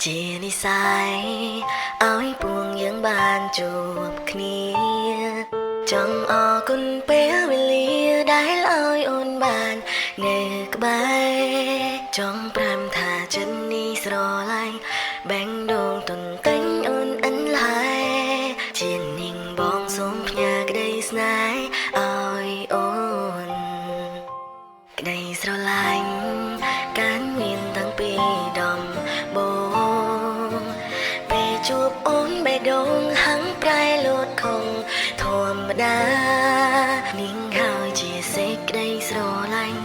ជានិស័យឲ្យពួងយើងបានជួបគ្នាចង់អរគុណពេលវេលាដែលឲ្យអូនបាននៅក្បែរចង់ប្រាំថាចិត្តនេះស្រឡាញ់បែងដងទន្ទិញអូនអិនឡាយជានាងបងសូមផ្ញើក្តីស្នេហ៍ឲ្យអូនក្តីស្រឡាញ់ការមានតាំងពីដំបូងពេលជួបអូនបេះដូងហាំងប្រែលោតខំធម្មតានាងហើយជាសេចក្តីស្រឡាញ់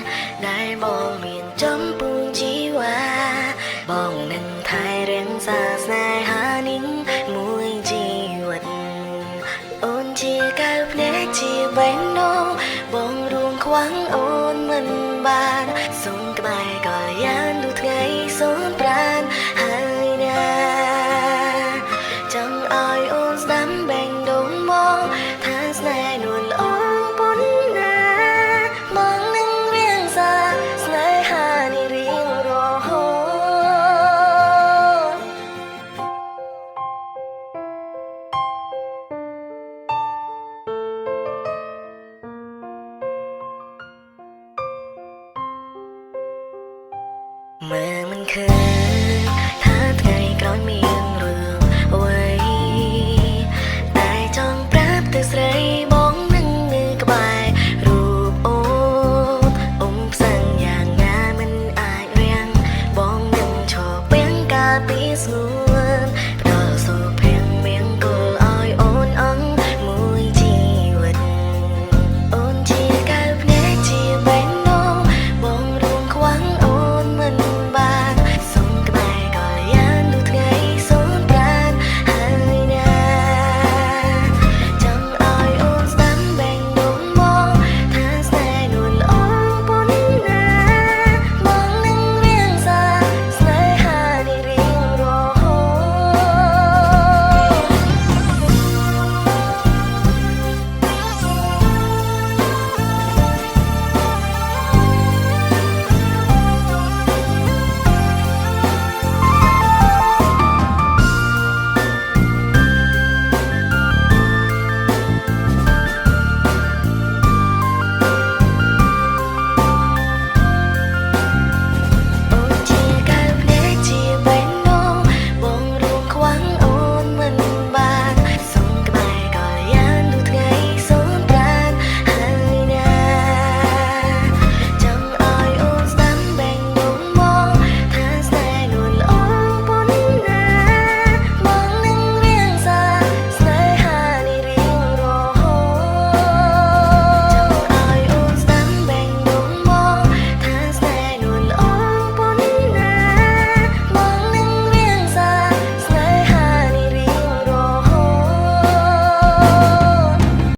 ដែលបងមានចំពោះជីវ៉ាបងនឹងថែរក្សាស្នេហានាងមួយជីវិតអូនជាកែវភ្នែកជាបេះដូងបងរួមខ្វាំងអូនមិនបានសូមក្បែរក៏យ៉ាងទូថ្ងៃសូមប្រានហើយណាចង់ឲ្យអូនស្ដាំបេ